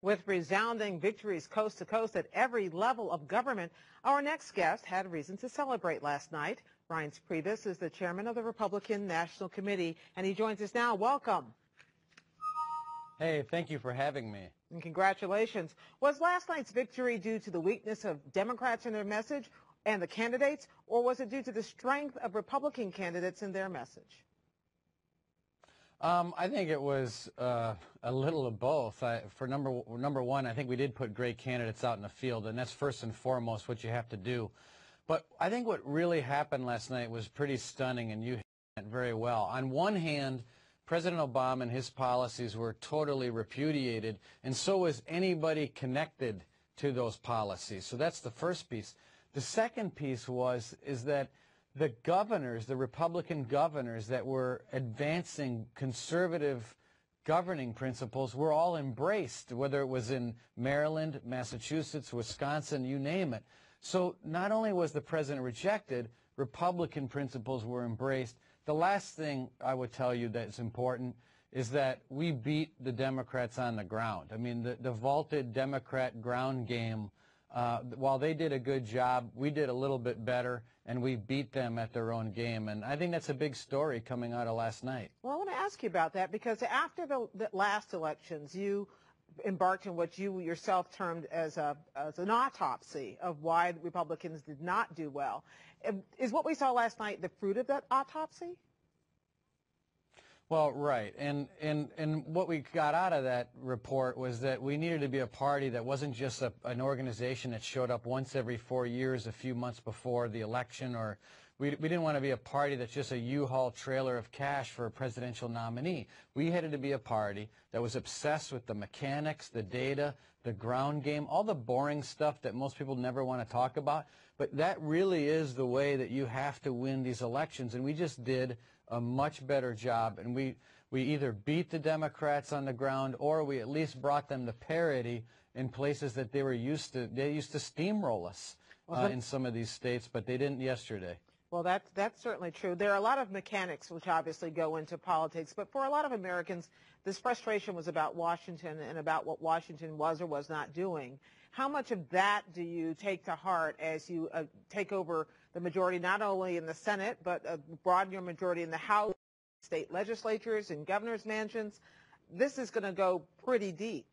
With resounding victories coast to coast at every level of government, our next guest had reason to celebrate last night. Reince Priebus is the chairman of the Republican National Committee, and he joins us now. Welcome. Hey, thank you for having me. And congratulations. Was last night's victory due to the weakness of Democrats in their message and the candidates, or was it due to the strength of Republican candidates in their message? I think it was a little of both. For number one, I think we did put great candidates out in the field, and that's first and foremost what you have to do. But I think what really happened last night was pretty stunning, and you hit it very well. On one hand, President Obama and his policies were totally repudiated, and so was anybody connected to those policies. So that's the first piece. The second piece is that the governors, the Republican governors that were advancing conservative governing principles were all embraced, whether it was in Maryland, Massachusetts, Wisconsin, you name it. So not only was the president rejected, Republican principles were embraced. The last thing I would tell you that's important is that we beat the Democrats on the ground. I mean, the vaulted Democrat ground game, while they did a good job, we did a little bit better, and we beat them at their own game. And I think that's a big story coming out of last night. Well, I want to ask you about that because after the last elections, you embarked on what you yourself termed as an autopsy of why Republicans did not do well. Is what we saw last night the fruit of that autopsy? Well, right. And what we got out of that report was that we needed to be a party that wasn't just an organization that showed up once every 4 years, a few months before the election, or we didn't want to be a party that's just a U-Haul trailer of cash for a presidential nominee. We had to be a party that was obsessed with the mechanics, the data, the ground game, all the boring stuff that most people never want to talk about. But that really is the way that you have to win these elections, and we just did a much better job. And we either beat the Democrats on the ground, or we at least brought them to parity in places that they used to steamroll us in some of these states, but they didn't yesterday. Well, that's certainly true. There are a lot of mechanics which obviously go into politics, but for a lot of Americans, this frustration was about Washington and about what Washington was or was not doing. How much of that do you take to heart as you take over the majority, not only in the Senate, but broaden your majority in the House, state legislatures, and governors' mansions? This is going to go pretty deep.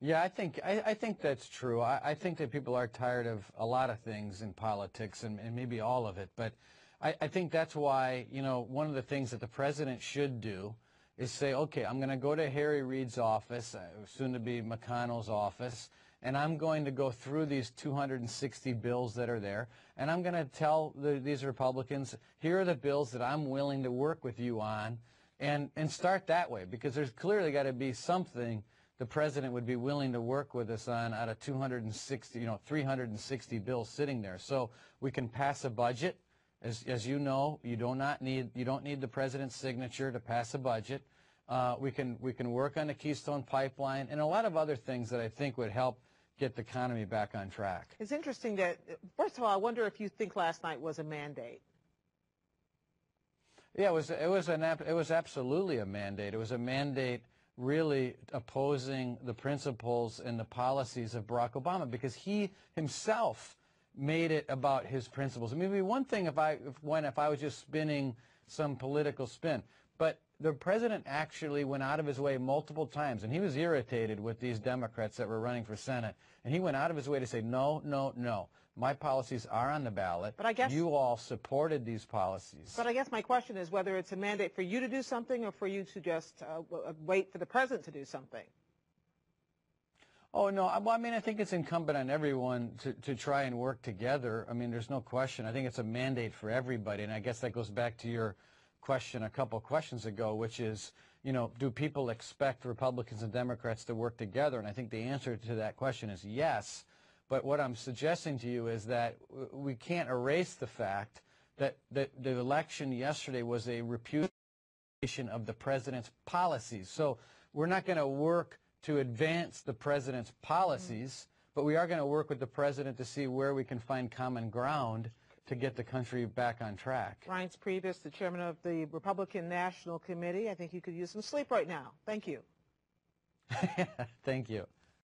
Yeah, I think that's true. I think that people are tired of a lot of things in politics, and maybe all of it. But I think that's why, you know, one of the things that the president should do is say, okay, I'm going to go to Harry Reid's office, soon to be McConnell's office, and I'm going to go through these 260 bills that are there, and I'm going to tell these Republicans, here are the bills that I'm willing to work with you on, and start that way, because there's clearly got to be something the president would be willing to work with us on out of 260, 360 bills sitting there. So we can pass a budget. As you know, you don't need the president's signature to pass a budget. We can work on the Keystone Pipeline and a lot of other things that I think would help get the economy back on track. It's interesting that, first of all, I wonder if you think last night was a mandate. Yeah, it was absolutely a mandate. It was a mandate really opposing the principles and the policies of Barack Obama, because he himself made it about his principles. I mean, it'd be one thing if I was just spinning some political spin, but the president actually went out of his way multiple times, and he was irritated with these Democrats that were running for Senate, and he went out of his way to say, no, no, no, my policies are on the ballot. But I guess you all supported these policies. But I guess my question is whether it's a mandate for you to do something or for you to just wait for the president to do something. Oh, no, I mean, I think it's incumbent on everyone to try and work together. I mean, there's no question. I think it's a mandate for everybody, and I guess that goes back to your question a couple questions ago, which is, you know, do people expect Republicans and Democrats to work together? And I think the answer to that question is yes. But what I'm suggesting to you is that we can't erase the fact that the election yesterday was a repudiation of the president's policies. So we're not going to work to advance the president's policies, but we are going to work with the president to see where we can find common ground to get the country back on track. Reince Priebus, the chairman of the Republican National Committee. I think you could use some sleep right now. Thank you. Thank you.